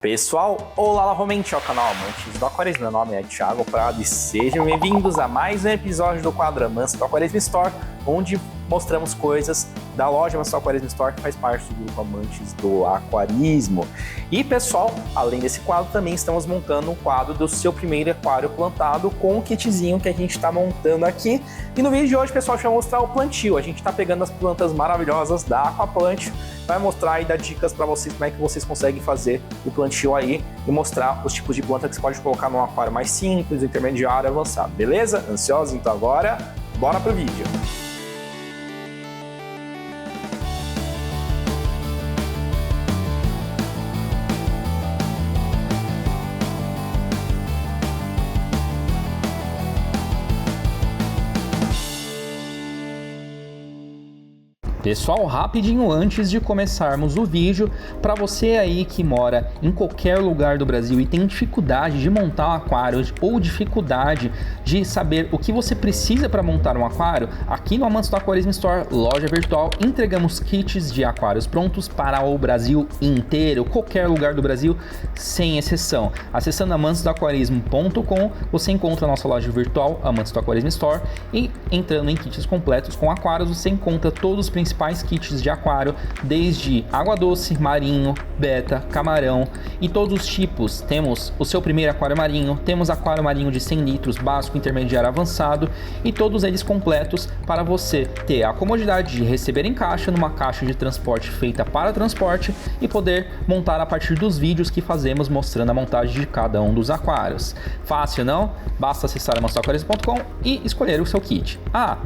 Pessoal, olá novamente ao canal Amantes do Aquarismo. Meu nome é Thiago Prado e sejam bem-vindos a mais um episódio do quadro Amantes do Aquarismo Store, onde mostramos coisas da loja Amantes do Aquarismo Store, que faz parte do grupo Amantes do Aquarismo. E pessoal, além desse quadro, também estamos montando um quadro do seu primeiro aquário plantado com o kitzinho que a gente está montando aqui. E no vídeo de hoje, pessoal, a gente vai mostrar o plantio. A gente está pegando as plantas maravilhosas da Aquaplant, vai mostrar e dar dicas para vocês como é que vocês conseguem fazer o plantio aí e mostrar os tipos de planta que você pode colocar num aquário mais simples, intermediário, avançado, beleza? Ansiosos? Então agora, bora pro vídeo! Pessoal, rapidinho antes de começarmos o vídeo, para você aí que mora em qualquer lugar do Brasil e tem dificuldade de montar um aquário ou dificuldade de saber o que você precisa para montar um aquário, aqui no Amantes do Aquarismo Store, loja virtual, entregamos kits de aquários prontos para o Brasil inteiro, qualquer lugar do Brasil, sem exceção. Acessando amantesdoaquarismo.com, você encontra a nossa loja virtual, Amantes do Aquarismo Store, e entrando em kits completos com aquários, você encontra todos os principais kits de aquário, desde água doce, marinho, beta, camarão e todos os tipos. Temos o seu primeiro aquário marinho, temos aquário marinho de 100 litros, básico, intermediário, avançado, e todos eles completos para você ter a comodidade de receber em caixa, numa caixa de transporte feita para transporte, e poder montar a partir dos vídeos que fazemos mostrando a montagem de cada um dos aquários. Fácil, não? Basta acessar amantesdoaquarismo.com e escolher o seu kit.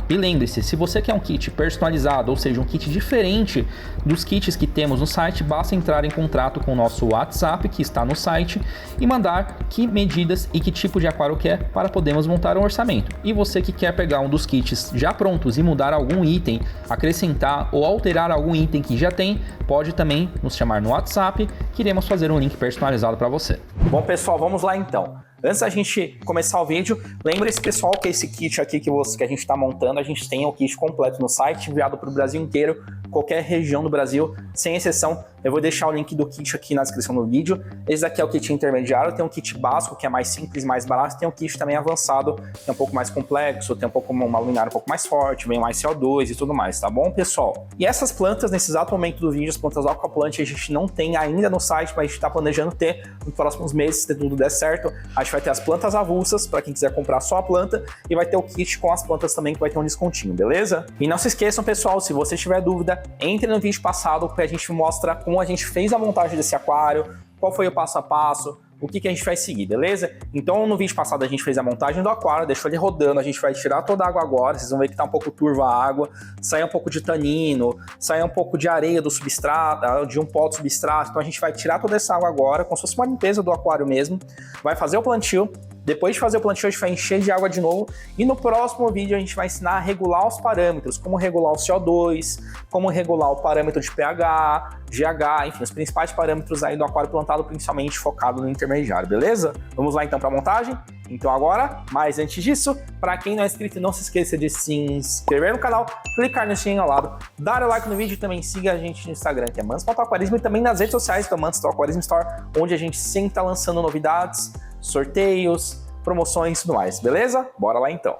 E lembre-se, se você quer um kit personalizado, ou seja, um kit diferente dos kits que temos no site, basta entrar em contato com o nosso WhatsApp que está no site e mandar que medidas e que tipo de aquário quer para podermos montar um orçamento. E você que quer pegar um dos kits já prontos e mudar algum item, acrescentar ou alterar algum item que já tem, pode também nos chamar no WhatsApp, que iremos fazer um link personalizado para você. Bom pessoal, vamos lá então. Antes da gente começar o vídeo, lembre-se, pessoal, que esse kit aqui que a gente está montando, a gente tem o kit completo no site, enviado para o Brasil inteiro, qualquer região do Brasil, sem exceção. Eu vou deixar o link do kit aqui na descrição do vídeo. Esse aqui é o kit intermediário, tem um kit básico, que é mais simples, mais barato, tem um kit também avançado, que é um pouco mais complexo, tem um pouco uma luminária um pouco mais forte, vem mais CO2 e tudo mais, tá bom, pessoal? E essas plantas, nesse exato momento do vídeo, as plantas da Aquaplant, a gente não tem ainda no site, mas a gente está planejando ter nos próximos meses, se tudo der certo. A gente vai ter as plantas avulsas, para quem quiser comprar só a planta, e vai ter o kit com as plantas também, que vai ter um descontinho, beleza? E não se esqueçam, pessoal, se você tiver dúvida, entre no vídeo passado, que a gente mostra como a gente fez a montagem desse aquário, qual foi o passo a passo, o que a gente vai seguir, beleza? Então no vídeo passado a gente fez a montagem do aquário, deixou ele rodando, a gente vai tirar toda a água agora, vocês vão ver que tá um pouco turva a água, sai um pouco de tanino, sai um pouco de areia do substrato, de um pó do substrato, então a gente vai tirar toda essa água agora, como se fosse uma limpeza do aquário mesmo, vai fazer o plantio. Depois de fazer o plantio, a gente vai encher de água de novo, e no próximo vídeo a gente vai ensinar a regular os parâmetros, como regular o CO2, como regular o parâmetro de pH, GH, enfim, os principais parâmetros aí do aquário plantado, principalmente focado no intermediário, beleza? Vamos lá então para a montagem? Então agora, mas antes disso, para quem não é inscrito, não se esqueça de se inscrever no canal, clicar no sininho ao lado, dar o like no vídeo e também siga a gente no Instagram, que é Amantes do Aquarismo, e também nas redes sociais, que é Amantes do Aquarismo Store, onde a gente sempre está lançando novidades, sorteios, promoções e tudo mais, beleza? Bora lá então.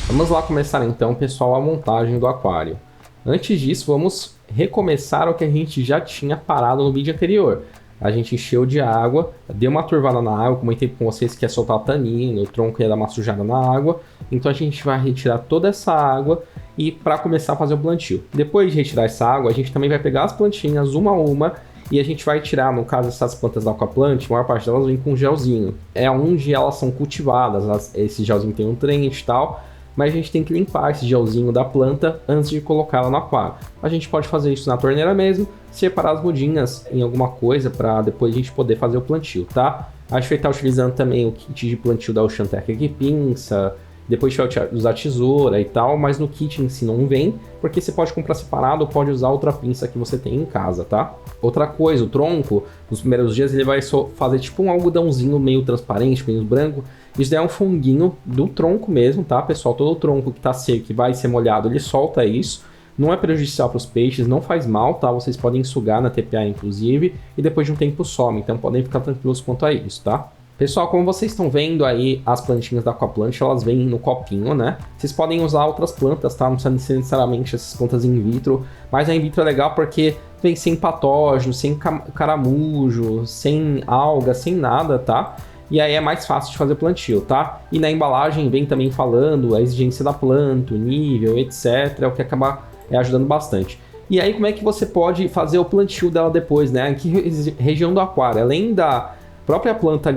Vamos lá começar então, pessoal, a montagem do aquário. Antes disso, vamos recomeçar o que a gente já tinha parado no vídeo anterior. A gente encheu de água, deu uma turvada na água, comentei com vocês que ia soltar tanino, o tronco ia dar uma sujada na água, então a gente vai retirar toda essa água e para começar a fazer o plantio. Depois de retirar essa água, a gente também vai pegar as plantinhas uma a uma e a gente vai tirar, no caso essas plantas da Aquaplant, a maior parte delas vem com gelzinho. É onde elas são cultivadas, esse gelzinho tem nutriente e tal, mas a gente tem que limpar esse gelzinho da planta antes de colocá-la no aquário. A gente pode fazer isso na torneira mesmo, separar as mudinhas em alguma coisa para depois a gente poder fazer o plantio, tá? A gente vai estar utilizando também o kit de plantio da Oceantec aqui, pinça, depois a gente vai usar tesoura e tal, mas no kit em si não vem, porque você pode comprar separado ou pode usar outra pinça que você tem em casa, tá? Outra coisa, o tronco, nos primeiros dias ele vai só fazer tipo um algodãozinho meio transparente, meio branco. Isso daí é um funguinho do tronco mesmo, tá, pessoal? Todo o tronco que tá seco e vai ser molhado, ele solta isso. não é prejudicial para os peixes, não faz mal, tá? Vocês podem sugar na TPA inclusive, e depois de um tempo some, então podem ficar tranquilos quanto a isso, tá? Pessoal, como vocês estão vendo aí, as plantinhas da Aquaplant, elas vêm no copinho, né? Vocês podem usar outras plantas, tá? Não precisa ser necessariamente essas plantas in vitro, mas a in vitro é legal porque vem sem patógeno, sem caramujo, sem alga, sem nada, tá? E aí é mais fácil de fazer plantio, tá? E na embalagem vem também falando a exigência da planta, o nível, etc. É o que acaba ajudando bastante. E aí como é que você pode fazer o plantio dela depois, né? Em que região do aquário? Além da própria planta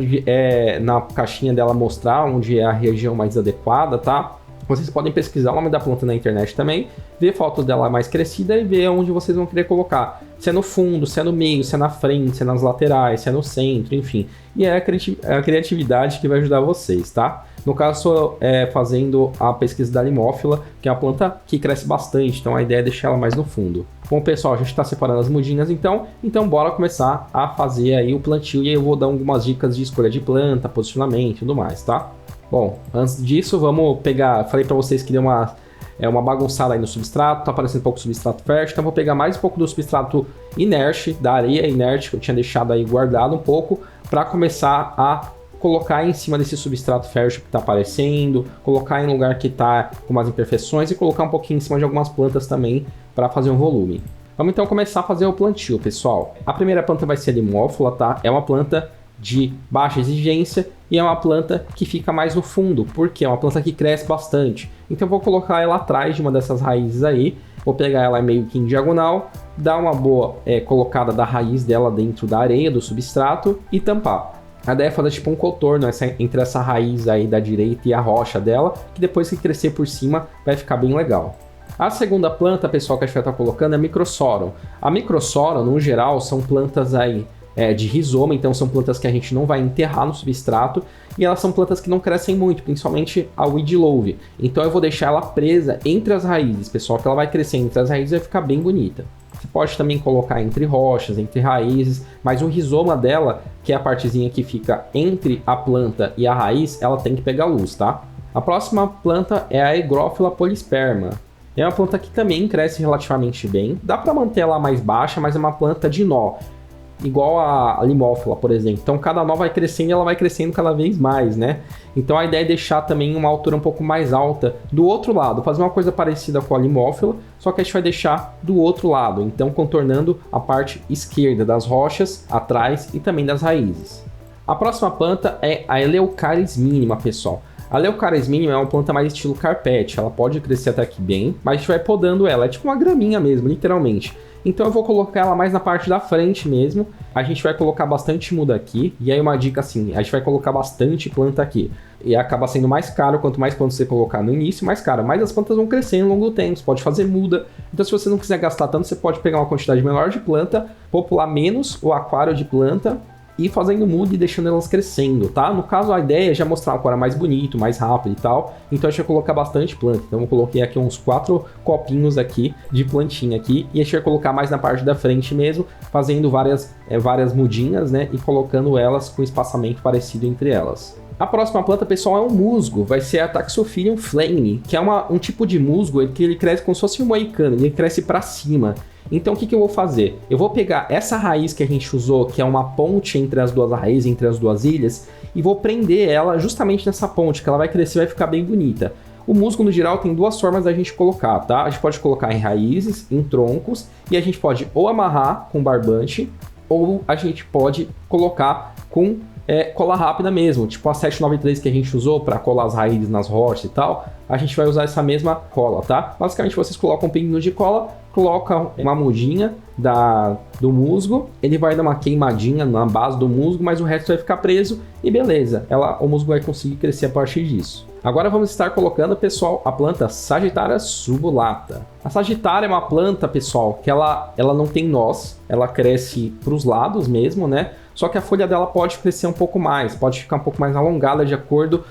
na caixinha dela mostrar onde é a região mais adequada, tá? Vocês podem pesquisar o nome da planta na internet também, ver fotos dela mais crescida e ver onde vocês vão querer colocar. Se é no fundo, se é no meio, se é na frente, se é nas laterais, se é no centro, enfim. E é a criatividade que vai ajudar vocês, tá? No caso, estou fazendo a pesquisa da limófila, que é uma planta que cresce bastante, então a ideia é deixar ela mais no fundo. Bom, pessoal, a gente está separando as mudinhas então bora começar a fazer aí o plantio e aí eu vou dar algumas dicas de escolha de planta, posicionamento e tudo mais, tá? Bom, antes disso, vamos pegar... Falei para vocês que deu uma bagunçada aí no substrato, tá aparecendo um pouco do substrato fértil, então vou pegar mais um pouco do substrato inerte, da areia inerte que eu tinha deixado aí guardado um pouco, para começar a colocar em cima desse substrato fértil que está aparecendo, colocar em lugar que está com umas imperfeições e colocar um pouquinho em cima de algumas plantas também para fazer um volume. Vamos então começar a fazer o plantio, pessoal. A primeira planta vai ser a limófila, tá? É uma planta de baixa exigência e é uma planta que fica mais no fundo, porque é uma planta que cresce bastante. Então eu vou colocar ela atrás de uma dessas raízes aí, vou pegar ela meio que em diagonal, dar uma boa colocada da raiz dela dentro da areia, do substrato e tampar. A ideia é fazer tipo um contorno entre essa raiz aí da direita e a rocha dela, que depois que crescer por cima vai ficar bem legal. A segunda planta, pessoal, que a gente vai estar colocando é a Microsorum. A Microsorum, no geral, são plantas aí de rizoma, então são plantas que a gente não vai enterrar no substrato e elas são plantas que não crescem muito, principalmente a Weed Love. Então eu vou deixar ela presa entre as raízes, pessoal, que ela vai crescer entre as raízes e vai ficar bem bonita. Você pode também colocar entre rochas, entre raízes, mas o rizoma dela, que é a partezinha que fica entre a planta e a raiz, ela tem que pegar luz, tá? A próxima planta é a Hygrophila polisperma. É uma planta que também cresce relativamente bem, dá para manter ela mais baixa, mas é uma planta de nó. Igual a limófila, por exemplo. Então cada nó vai crescendo e ela vai crescendo cada vez mais, né? Então a ideia é deixar também uma altura um pouco mais alta do outro lado, fazer uma coisa parecida com a limófila, só que a gente vai deixar do outro lado, então contornando a parte esquerda das rochas, atrás e também das raízes. A próxima planta é a Eleucaris minima, pessoal. A Eleucaris minima é uma planta mais estilo carpete, ela pode crescer até aqui bem, mas a gente vai podando ela, é tipo uma graminha mesmo, literalmente. Então eu vou colocar ela mais na parte da frente mesmo. A gente vai colocar bastante muda aqui. E aí uma dica assim, a gente vai colocar bastante planta aqui. E acaba sendo mais caro, quanto mais plantas você colocar no início, mais caro. Mas as plantas vão crescendo ao longo do tempo, você pode fazer muda. Então se você não quiser gastar tanto, você pode pegar uma quantidade menor de planta, popular menos o aquário de planta e fazendo muda e deixando elas crescendo, tá? No caso, a ideia é já mostrar um aquário mais bonito, mais rápido e tal. Então a gente vai colocar bastante planta. Então eu coloquei aqui uns 4 copinhos aqui de plantinha aqui. E a gente vai colocar mais na parte da frente mesmo, fazendo várias mudinhas, né? E colocando elas com espaçamento parecido entre elas. A próxima planta, pessoal, é um musgo. Vai ser a Taxophilum flame, que é um tipo de musgo que ele cresce como se fosse um moicano. Ele cresce para cima. Então o que eu vou fazer? Eu vou pegar essa raiz que a gente usou, que é uma ponte entre as duas raízes, entre as duas ilhas, e vou prender ela justamente nessa ponte, que ela vai crescer e vai ficar bem bonita. O musgo, no geral, tem duas formas da gente colocar, tá? A gente pode colocar em raízes, em troncos, e a gente pode ou amarrar com barbante, ou a gente pode colocar com cola rápida mesmo, tipo a 793 que a gente usou para colar as raízes nas rochas e tal, a gente vai usar essa mesma cola, tá? Basicamente vocês colocam um pinguinho de cola, colocam uma mudinha do musgo, ele vai dar uma queimadinha na base do musgo, mas o resto vai ficar preso e beleza, o musgo vai conseguir crescer a partir disso. Agora vamos estar colocando, pessoal, a planta Sagittaria subulata. A Sagittaria é uma planta, pessoal, que ela não tem nós, ela cresce para os lados mesmo, né? Só que a folha dela pode crescer um pouco mais, pode ficar um pouco mais alongada de acordo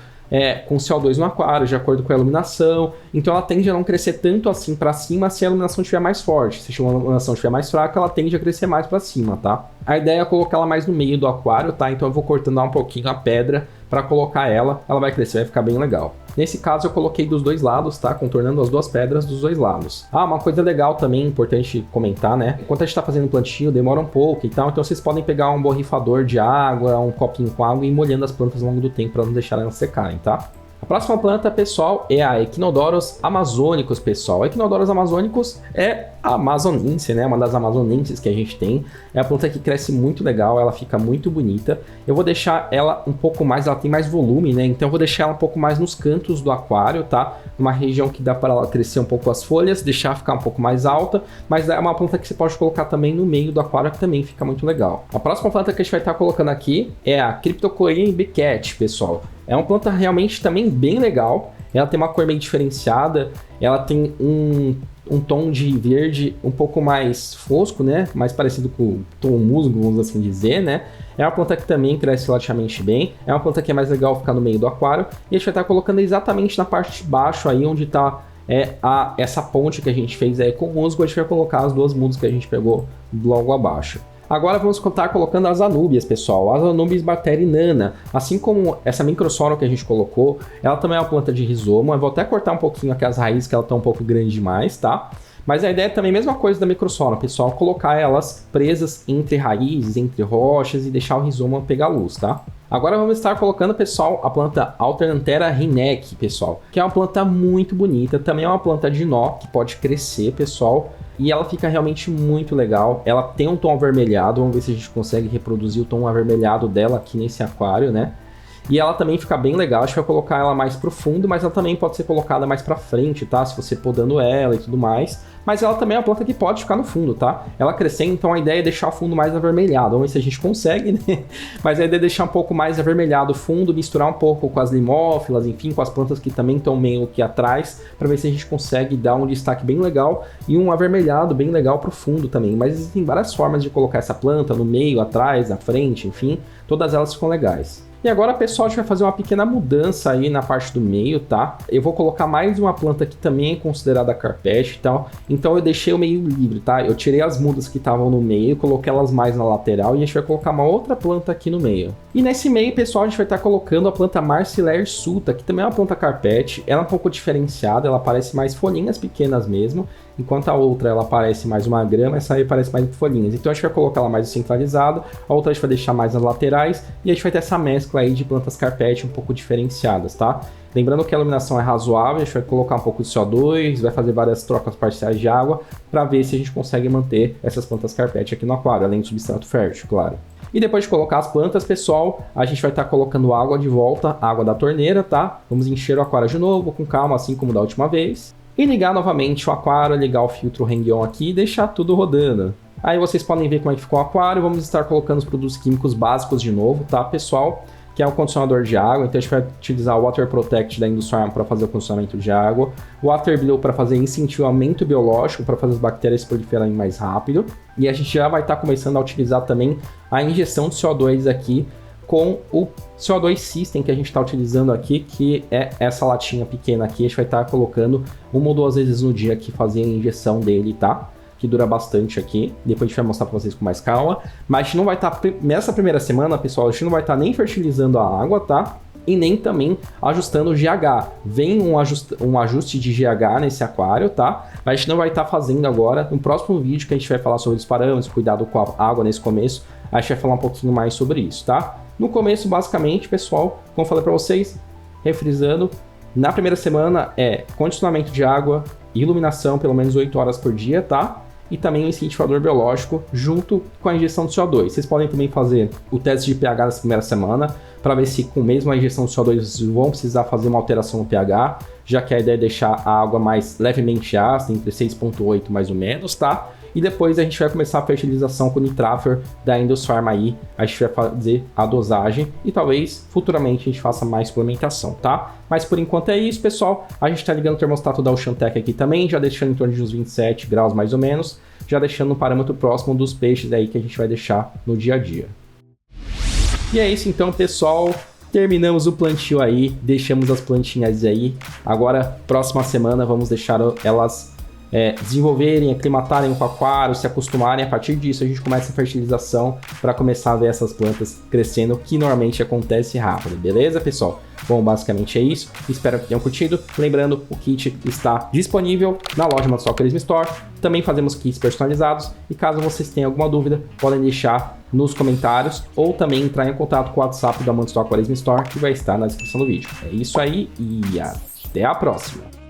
com o CO2 no aquário, de acordo com a iluminação. Então ela tende a não crescer tanto assim para cima se a iluminação estiver mais forte. Se a iluminação estiver mais fraca, ela tende a crescer mais para cima, tá? A ideia é colocar ela mais no meio do aquário, tá? Então eu vou cortando um pouquinho a pedra para colocar ela vai crescer, vai ficar bem legal. Nesse caso eu coloquei dos dois lados, tá? Contornando as duas pedras dos dois lados. Ah, uma coisa legal também, importante comentar, né? Enquanto a gente tá fazendo plantio, demora um pouco e tal, então vocês podem pegar um borrifador de água, um copinho com água e ir molhando as plantas ao longo do tempo para não deixar elas secarem, tá? A próxima planta, pessoal, é a Echinodorus amazônicos, pessoal. A Echinodorus amazônicos é a amazonense, né? Uma das amazonenses que a gente tem. É a planta que cresce muito legal, ela fica muito bonita. Eu vou deixar ela um pouco mais, ela tem mais volume, né? Então eu vou deixar ela um pouco mais nos cantos do aquário, tá? Uma região que dá para ela crescer um pouco as folhas, deixar ficar um pouco mais alta. Mas é uma planta que você pode colocar também no meio do aquário, que também fica muito legal. A próxima planta que a gente vai estar colocando aqui é a Cryptocoryne beckett, pessoal. É uma planta realmente também bem legal. Ela tem uma cor meio diferenciada. Ela tem um tom de verde um pouco mais fosco, né? Mais parecido com o tom musgo, vamos assim dizer, né? É uma planta que também cresce relativamente bem. É uma planta que é mais legal ficar no meio do aquário. E a gente vai estar colocando exatamente na parte de baixo aí, onde está essa ponte que a gente fez aí com o musgo. A gente vai colocar as duas mudas que a gente pegou logo abaixo. Agora vamos estar colocando as anúbias, pessoal. As anúbias bacterinana, assim como essa microsorno que a gente colocou, ela também é uma planta de rizoma. Eu vou até cortar um pouquinho aqui as raízes, que ela está um pouco grande demais, tá? Mas a ideia é também a mesma coisa da microsorno, pessoal, colocar elas presas entre raízes, entre rochas e deixar o rizoma pegar luz, tá? Agora vamos estar colocando, pessoal, a planta Alternanthera rhineck, pessoal, que é uma planta muito bonita, também é uma planta de nó que pode crescer, pessoal, e ela fica realmente muito legal. Ela tem um tom avermelhado, vamos ver se a gente consegue reproduzir o tom avermelhado dela aqui nesse aquário, né? E ela também fica bem legal, a gente vai colocar ela mais pro fundo, mas ela também pode ser colocada mais pra frente, tá? Se você podando ela e tudo mais. Mas ela também é uma planta que pode ficar no fundo, tá? Ela crescendo, então a ideia é deixar o fundo mais avermelhado. Vamos ver se a gente consegue, né? Mas a ideia é deixar um pouco mais avermelhado o fundo, misturar um pouco com as limófilas, enfim, com as plantas que também estão meio aqui atrás, para ver se a gente consegue dar um destaque bem legal e um avermelhado bem legal pro fundo também. Mas existem várias formas de colocar essa planta no meio, atrás, na frente, enfim, todas elas ficam legais. E agora, pessoal, a gente vai fazer uma pequena mudança aí na parte do meio, tá? Eu vou colocar mais uma planta que também é considerada carpete e tal. Então eu deixei o meio livre, tá? Eu tirei as mudas que estavam no meio, coloquei elas mais na lateral e a gente vai colocar uma outra planta aqui no meio. E nesse meio, pessoal, a gente vai estar colocando a planta Marsilea hirsuta, que também é uma planta carpete. Ela é um pouco diferenciada, ela parece mais folhinhas pequenas mesmo. Enquanto a outra ela parece mais uma grama, essa aí parece mais folhinhas. Então a gente vai colocar ela mais centralizada, a outra a gente vai deixar mais nas laterais e a gente vai ter essa mescla aí de plantas carpete um pouco diferenciadas, tá? Lembrando que a iluminação é razoável, a gente vai colocar um pouco de CO2, vai fazer várias trocas parciais de água para ver se a gente consegue manter essas plantas carpete aqui no aquário, além do substrato fértil, claro. E depois de colocar as plantas, pessoal, a gente vai estar colocando água de volta, água da torneira, tá? Vamos encher o aquário de novo, com calma, assim como da última vez. E ligar novamente o aquário, ligar o filtro Hang-On aqui e deixar tudo rodando. Aí vocês podem ver como é que ficou o aquário. Vamos estar colocando os produtos químicos básicos de novo, tá, pessoal? Que é o condicionador de água. Então a gente vai utilizar o Water Protect da Indusfarm para fazer o condicionamento de água. O Water Blue para fazer incentivamento biológico, para fazer as bactérias proliferarem mais rápido. E a gente já vai estar começando a utilizar também a injeção de CO2 aqui, com o CO2 System que a gente está utilizando aqui, que é essa latinha pequena aqui. A gente vai estar colocando uma ou duas vezes no dia aqui, fazer a injeção dele, tá? Que dura bastante aqui. Depois a gente vai mostrar para vocês com mais calma. Mas a gente não vai estar, nessa primeira semana, pessoal, a gente não vai estar nem fertilizando a água, tá? E nem também ajustando o GH. Vem um ajuste de GH nesse aquário, tá? Mas a gente não vai estar fazendo agora. No próximo vídeo que a gente vai falar sobre os parâmetros, cuidado com a água nesse começo, a gente vai falar um pouquinho mais sobre isso, tá? No começo, basicamente, pessoal, como eu falei para vocês, refrisando, na primeira semana é condicionamento de água e iluminação pelo menos 8 horas por dia, tá? E também um incentivador biológico junto com a injeção de CO2. Vocês podem também fazer o teste de pH nessa primeira semana para ver se com mesmo a injeção de CO2 vocês vão precisar fazer uma alteração no pH, já que a ideia é deixar a água mais levemente ácida, entre 6,8 mais ou menos, tá? E depois a gente vai começar a fertilização com o Nitrafer da Indusfarm aí. A gente vai fazer a dosagem e talvez futuramente a gente faça mais suplementação, tá? Mas por enquanto é isso, pessoal. A gente tá ligando o termostato da Oceantec aqui também, já deixando em torno de uns 27 graus mais ou menos, já deixando um parâmetro próximo dos peixes aí que a gente vai deixar no dia a dia. E é isso então, pessoal. Terminamos o plantio aí, deixamos as plantinhas aí. Agora, próxima semana, vamos deixar elas desenvolverem, aclimatarem com o aquário, se acostumarem. A partir disso a gente começa a fertilização para começar a ver essas plantas crescendo, que normalmente acontece rápido, beleza, pessoal? Bom, basicamente é isso. Espero que tenham curtido. Lembrando, o kit está disponível na loja Matos do Aquarismo Store. Também fazemos kits personalizados e caso vocês tenham alguma dúvida, podem deixar nos comentários ou também entrar em contato com o WhatsApp da Matos do Aquarismo Store, que vai estar na descrição do vídeo. É isso aí e até a próxima!